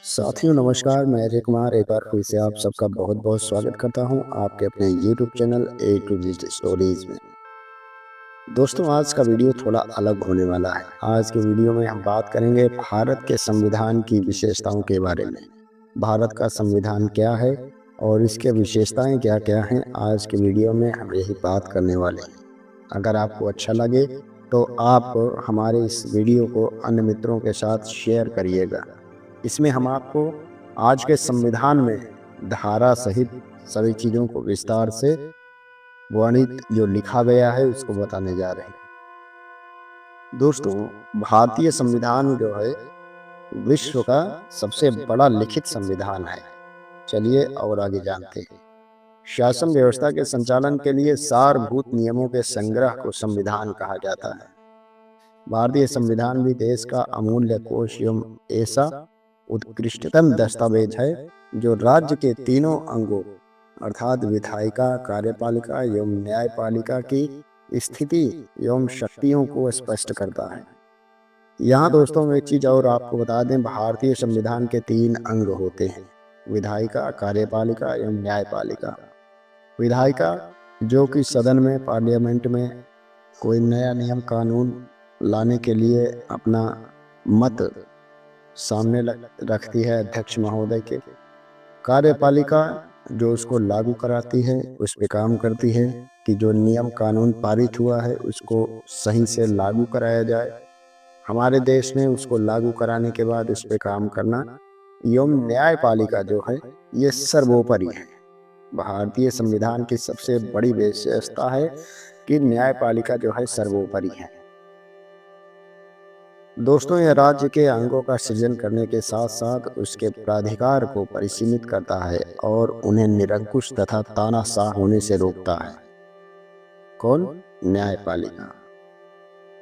साथियों नमस्कार, मैं अजय कुमार एक बार फिर से आप सबका बहुत बहुत स्वागत करता हूं आपके अपने YouTube channel A to Z stories में। दोस्तों आज का वीडियो थोड़ा अलग होने वाला है। आज के वीडियो में हम बात करेंगे भारत के संविधान की विशेषताओं के बारे में। भारत का संविधान क्या है और इसके विशेषताएं क्या क्या हैं, आज के वीडियो में हम यही बात करने वाले हैं। अगर आपको अच्छा लगे तो आप हमारे इस वीडियो को अन्य मित्रों के साथ शेयर करिएगा। इसमें हम आपको आज के संविधान में धारा सहित सभी चीज़ों को विस्तार से वर्णित जो लिखा गया है उसको बताने जा रहे हैं। दोस्तों, भारतीय संविधान जो है विश्व का सबसे बड़ा लिखित संविधान है। चलिए और आगे जानते हैं। शासन व्यवस्था के संचालन के लिए सारभूत नियमों के संग्रह को संविधान कहा जाता है। भारतीय संविधान भी देश का अमूल्य कोश एवं ऐसा उत्कृष्टतम दस्तावेज है जो राज्य के तीनों अंगों अर्थात विधायिका, कार्यपालिका एवं न्यायपालिका की स्थिति एवं शक्तियों को स्पष्ट करता है। यहाँ दोस्तों में एक चीज और आपको बता दें, भारतीय संविधान के 3 अंग होते हैं: विधायिका, कार्यपालिका एवं न्यायपालिका। विधायिका जो कि सदन में, पार्लियामेंट में कोई नया नियम कानून लाने के लिए अपना मत सामने रखती है अध्यक्ष महोदय के। कार्यपालिका जो उसको लागू कराती है, उस पे काम करती है कि जो नियम कानून पारित हुआ है उसको सही से लागू कराया जाए हमारे देश में, उसको लागू कराने के बाद उस पे काम करना। एवं न्यायपालिका जो है ये सर्वोपरि है। भारतीय संविधान की सबसे बड़ी विशेषता है कि न्यायपालिका जो है सर्वोपरि है। दोस्तों, यह राज्य के अंगों का सृजन करने के साथ साथ उसके प्राधिकार को परिसीमित करता है और उन्हें निरंकुश तथा तानाशाह होने से रोकता है। कौन? न्यायपालिका।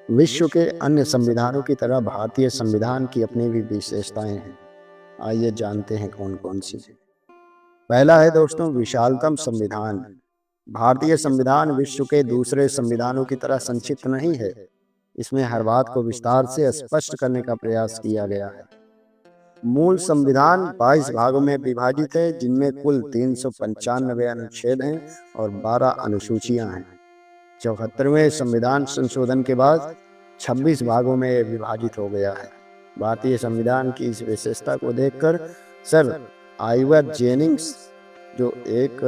विश्व के अन्य संविधानों की तरह भारतीय संविधान की अपनी भी विशेषताएं हैं। आइए जानते हैं कौन कौन सी। पहला है दोस्तों विशालतम संविधान। भारतीय संविधान विश्व के दूसरे संविधानों की तरह संक्षिप्त नहीं है। इसमें हर बात को विस्तार से स्पष्ट करने का प्रयास किया गया है। मूल संविधान 22 भागों में विभाजित है, जिनमें कुल 395 अनुच्छेद हैं और 12 अनुसूचियां हैं। 74वें संविधान संशोधन के बाद 26 भागों में विभाजित हो गया है। भारतीय संविधान की इस विशेषता को देखकर सर आइवर जेनिंग्स, जो एक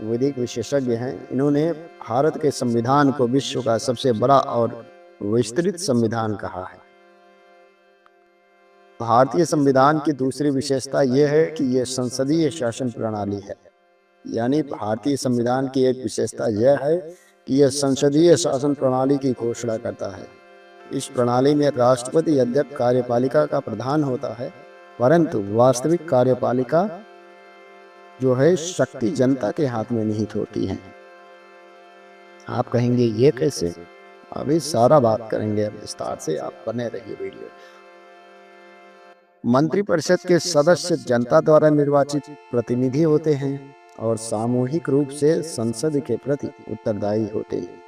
विधिक विशेषज्ञ हैं, इन्होंने भारत के संविधान को विश्व का सबसे बड़ा और विस्तृत संविधान कहा है। भारतीय संविधान की दूसरी विशेषता यह है कि यह संसदीय शासन प्रणाली है। यानी भारतीय संविधान की एक विशेषता यह है कि यह संसदीय शासन प्रणाली की घोषणा करता है। इस प्रणाली में राष्ट्रपति अध्यक्ष कार्यपालिका का प्रधान होता है, परंतु वास्तविक कार्यपालिका जो है शक्ति जनता के हाथ में निहित होती है। आप कहेंगे ये कैसे? अभी सारा बात करेंगे विस्तार से, आप बने रहिए वीडियो। मंत्रिपरिषद के सदस्य जनता द्वारा निर्वाचित प्रतिनिधि होते हैं और सामूहिक रूप से संसद के प्रति उत्तरदायी होते हैं।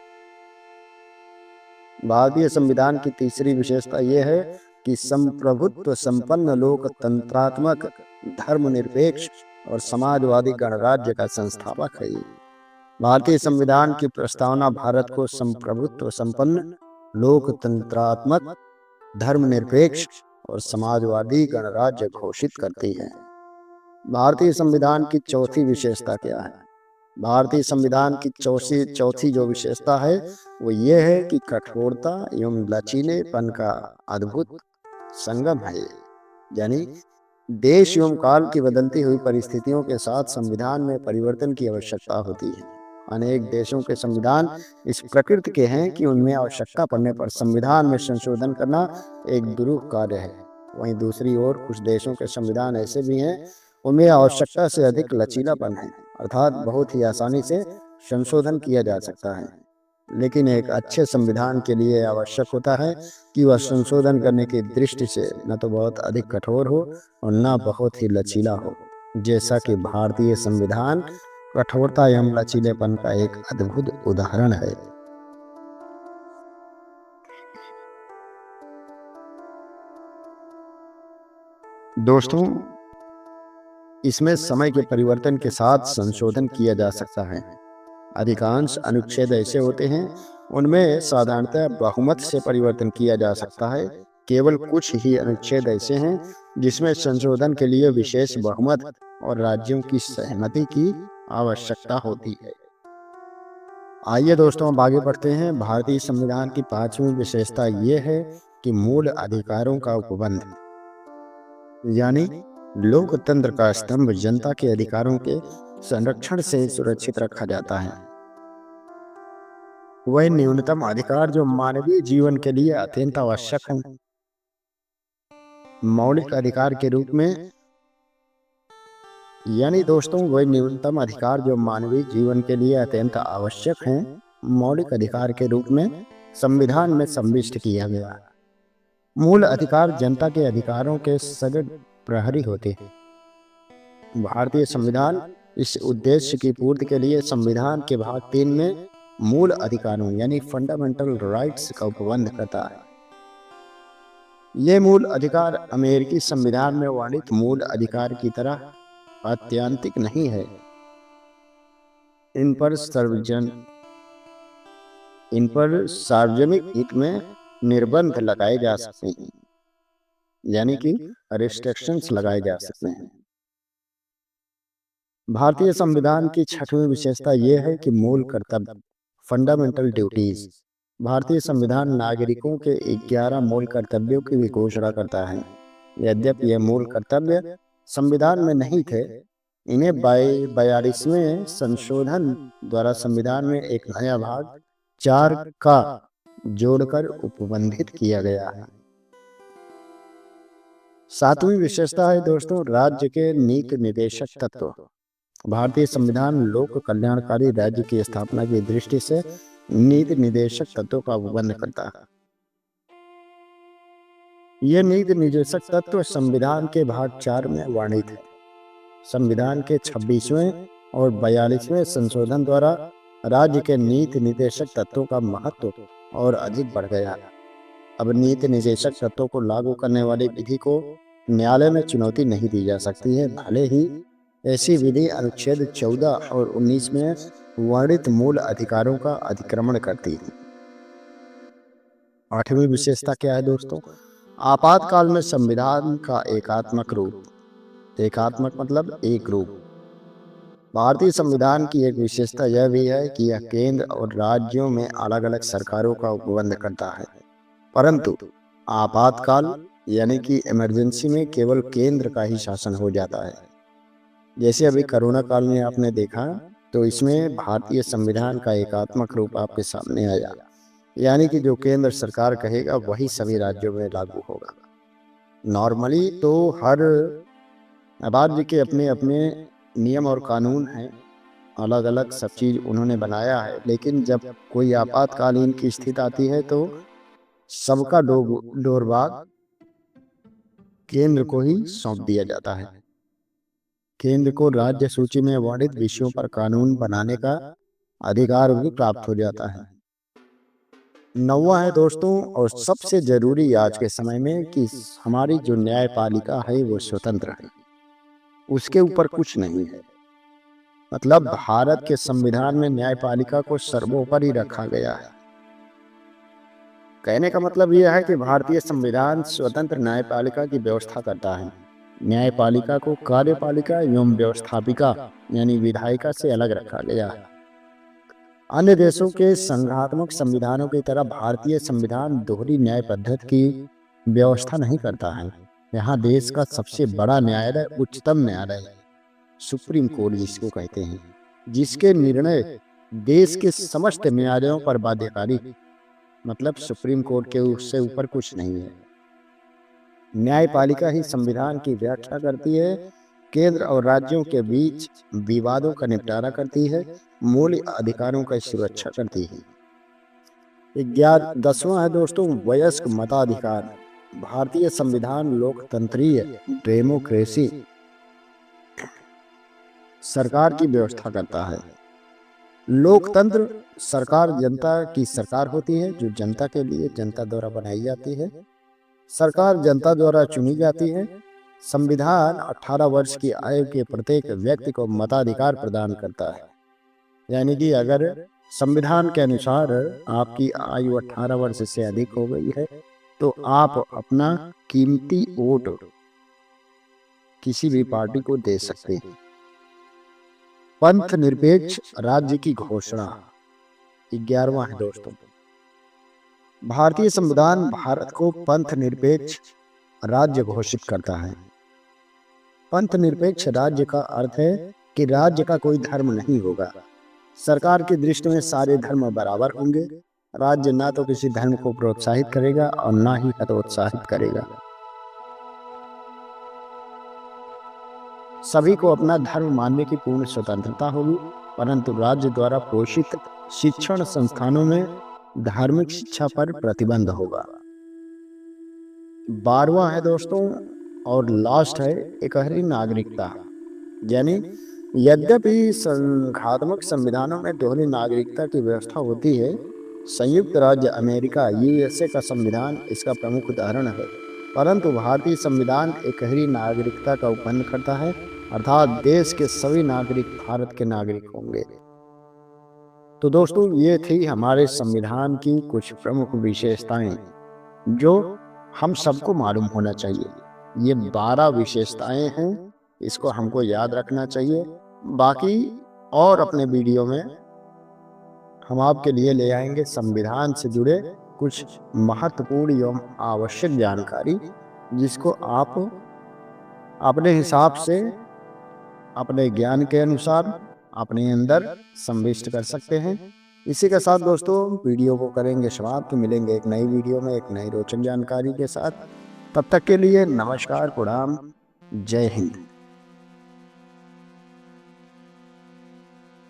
भारतीय संविधान की तीसरी विशेषता यह है कि संप्रभुत्व संपन्न लोकतंत्रात्मक धर्मनिरपेक्ष और समाजवादी गणराज्य का संस्थापक है। भारतीय संविधान की प्रस्तावना भारत को संप्रभुत्व संपन्न लोकतंत्रात्मक धर्मनिरपेक्ष और समाजवादी गणराज्य घोषित करती है। भारतीय संविधान की चौथी विशेषता क्या है? भारतीय संविधान की चौथी जो विशेषता है वो ये है कि कठोरता एवं लचीलेपन का अद्भुत संगम है। यानी देश एवं काल की बदलती हुई परिस्थितियों के साथ संविधान में परिवर्तन की आवश्यकता होती है। अनेक देशों के संविधान इस प्रकृति के हैं कि उनमें आवश्यकता पड़ने पर संविधान में संशोधन करना एक दुरूह कार्य है। वहीं दूसरी ओर कुछ देशों के संविधान ऐसे भी हैं उनमें आवश्यकता से अधिक लचीलापन है, अर्थात बहुत ही आसानी से संशोधन किया जा सकता है। लेकिन एक अच्छे संविधान के लिए आवश्यक होता है कि वह संशोधन करने की दृष्टि से न तो बहुत अधिक कठोर हो और न बहुत ही लचीला हो, जैसा कि भारतीय संविधान कठोरता एवं लचीलेपन का एक अद्भुत उदाहरण है। दोस्तों, इसमें समय के परिवर्तन के साथ संशोधन किया जा सकता है। अधिकांश अनुच्छेद ऐसे होते हैं, उनमें साधारणतः बहुमत से परिवर्तन किया जा सकता है। केवल कुछ ही अनुच्छेद ऐसे हैं जिसमें संशोधन के लिए विशेष बहुमत और राज्यों की सहमति की आवश्यकता होती है। आइए दोस्तों, अब आगे बढ़ते हैं। भारतीय संविधान की 5वीं विशेषता ये है कि मूल अधिकारों का उपबंध, यानी लोकतंत्र का स्तंभ जनता के अधिकारों के संरक्षण से सुरक्षित रखा जाता है। वह न्यूनतम अधिकार जो मानवीय जीवन के लिए अत्यंत आवश्यक हैं, मौलिक अधिकार के रूप में, यानी दोस्तों वह न्यूनतम अधिकार जो मानवीय जीवन के लिए अत्यंत आवश्यक हैं, मौलिक अधिकार के रूप में संविधान में समाविष्ट किया गया है। मूल अधिकार जनता के अधिकारों के सजग प्रहरी होते हैं। भारतीय संविधान इस उद्देश्य की पूर्ति के लिए संविधान के भाग 3 में मूल अधिकारों यानी फंडामेंटल राइट्स का उपबंध करता है। ये मूल अधिकार अमेरिकी संविधान में वर्णित मूल अधिकार की तरह आत्यंतिक नहीं है। इन पर सार्वजनिक हित में निर्बंध लगाए जा सकते हैं, यानी कि रिस्ट्रिक्शंस लगाए जा सकते हैं। भारतीय संविधान की 6वीं विशेषता यह है कि मूल कर्तव्य, फंडामेंटल ड्यूटीज। भारतीय संविधान नागरिकों के 11 मूल कर्तव्यों की भी घोषणा करता है। यद्यपि ये मूल कर्तव्य संविधान में नहीं थे, इन्हें 42वें संशोधन द्वारा संविधान में एक नया भाग 4 का जोड़कर उपबंधित किया गया है। 7वीं विशेषता है दोस्तों, राज्य के नीति निर्देशक तत्व। भारतीय संविधान लोक कल्याणकारी राज्य की स्थापना की दृष्टि से नीति निर्देशक तत्वों का उपबंध करता है। ये नीति निर्देशक तत्व संविधान के भाग 4 में वर्णित है। संविधान के 26वें और 42वें संशोधन द्वारा राज्य के नीति निर्देशक तत्वों का महत्व और अधिक बढ़ गया। अब नीति निर्देशक तत्वों को लागू करने वाली विधि को न्यायालय में चुनौती नहीं दी जा सकती है, भले ही ऐसी विधि अनुच्छेद 14 और 19 में वर्णित मूल अधिकारों का अतिक्रमण करती है। 8वीं विशेषता क्या है दोस्तों? आपातकाल में संविधान का एकात्मक रूप। एकात्मक मतलब एक रूप। भारतीय संविधान की एक विशेषता यह भी है कि यह केंद्र और राज्यों में अलग अलग सरकारों का उपबंध करता है, परंतु आपातकाल यानी कि इमरजेंसी में केवल केंद्र का ही शासन हो जाता है। जैसे अभी कोरोना काल में आपने देखा, तो इसमें भारतीय संविधान का एकात्मक रूप आपके सामने आया, यानी कि जो केंद्र सरकार कहेगा वही सभी राज्यों में लागू होगा। नॉर्मली तो हर राज्य के अपने अपने नियम और कानून हैं, अलग अलग सब चीज उन्होंने बनाया है, लेकिन जब कोई आपातकालीन की स्थिति आती है तो सबका डोरभाग केंद्र को ही सौंप दिया जाता है। केंद्र को राज्य सूची में वर्णित विषयों पर कानून बनाने का अधिकार भी प्राप्त हो जाता है। 9वां है दोस्तों, और सबसे जरूरी आज के समय में, कि हमारी जो न्यायपालिका है वो स्वतंत्र है, उसके ऊपर कुछ नहीं है। मतलब भारत के संविधान में न्यायपालिका को सर्वोपरि रखा गया है। कहने का मतलब यह है कि भारतीय संविधान स्वतंत्र न्यायपालिका की व्यवस्था करता है। न्यायपालिका को कार्यपालिका एवं व्यवस्थापिका यानी विधायिका से अलग रखा गया है। अन्य देशों के संघात्मक संविधानों की तरह भारतीय संविधान दोहरी न्याय पद्धति की व्यवस्था नहीं करता है। यहाँ देश का सबसे बड़ा न्यायालय उच्चतम न्यायालय है, सुप्रीम कोर्ट जिसको कहते हैं, जिसके निर्णय देश के समस्त न्यायालयों पर बाध्यकारी, मतलब सुप्रीम कोर्ट के उससे ऊपर कुछ नहीं है। न्यायपालिका ही संविधान की व्याख्या करती है, केंद्र और राज्यों के बीच विवादों का निपटारा करती है, मूल अधिकारों की सुरक्षा करती है। 10वां है दोस्तों, वयस्क मताधिकार। भारतीय संविधान लोकतंत्रीय डेमोक्रेसी सरकार की व्यवस्था करता है। लोकतंत्र सरकार जनता की सरकार होती है, जो जनता के लिए जनता द्वारा बनाई जाती है। सरकार जनता द्वारा चुनी जाती है संविधान 18 वर्ष की आयु के प्रत्येक व्यक्ति को मताधिकार प्रदान करता है। यानी कि अगर संविधान के अनुसार आपकी आयु 18 वर्ष से अधिक हो गई है तो आप अपना कीमती वोट किसी भी पार्टी को दे सकते हैं। पंथ निरपेक्ष राज्य की घोषणा 11वां है दोस्तों। भारतीय संविधान भारत को पंथ निरपेक्ष राज्य घोषित करता है। पंथ निरपेक्ष राज्य का अर्थ है कि राज्य का कोई धर्म नहीं होगा। सरकार की दृष्टि में सारे धर्म बराबर होंगे। राज्य ना तो किसी धर्म को प्रोत्साहित करेगा और ना ही हतोत्साहित करेगा। सभी को अपना धर्म मानने की पूर्ण स्वतंत्रता होगी, परंतु राज्य द्वारा पोषित शिक्षण संस्थानों में धार्मिक शिक्षा पर प्रतिबंध होगा। 12वां है दोस्तों और लास्ट है एकहरी नागरिकता। यानी यद्यपि संघात्मक संविधानों में दोहरी नागरिकता की व्यवस्था होती है, संयुक्त राज्य अमेरिका यूएसए का संविधान इसका प्रमुख उदाहरण है, परंतु भारतीय संविधान एकहरी नागरिकता का उपन्न करता है, अर्थात देश के सभी नागरिक भारत के नागरिक होंगे। तो दोस्तों ये थी हमारे संविधान की कुछ प्रमुख विशेषताएं जो हम सबको मालूम होना चाहिए। ये 12 विशेषताएं हैं, इसको हमको याद रखना चाहिए। बाकी और अपने वीडियो में हम आपके लिए ले आएंगे संविधान से जुड़े कुछ महत्वपूर्ण एवं आवश्यक जानकारी, जिसको आप अपने हिसाब से अपने ज्ञान के अनुसार अपने अंदर संविष्ट कर सकते हैं। इसी के साथ दोस्तों वीडियो को करेंगे समाप्त। मिलेंगे एक नई वीडियो में एक नई रोचक जानकारी के साथ। तब तक के लिए नमस्कार, प्रणाम, जय हिंद।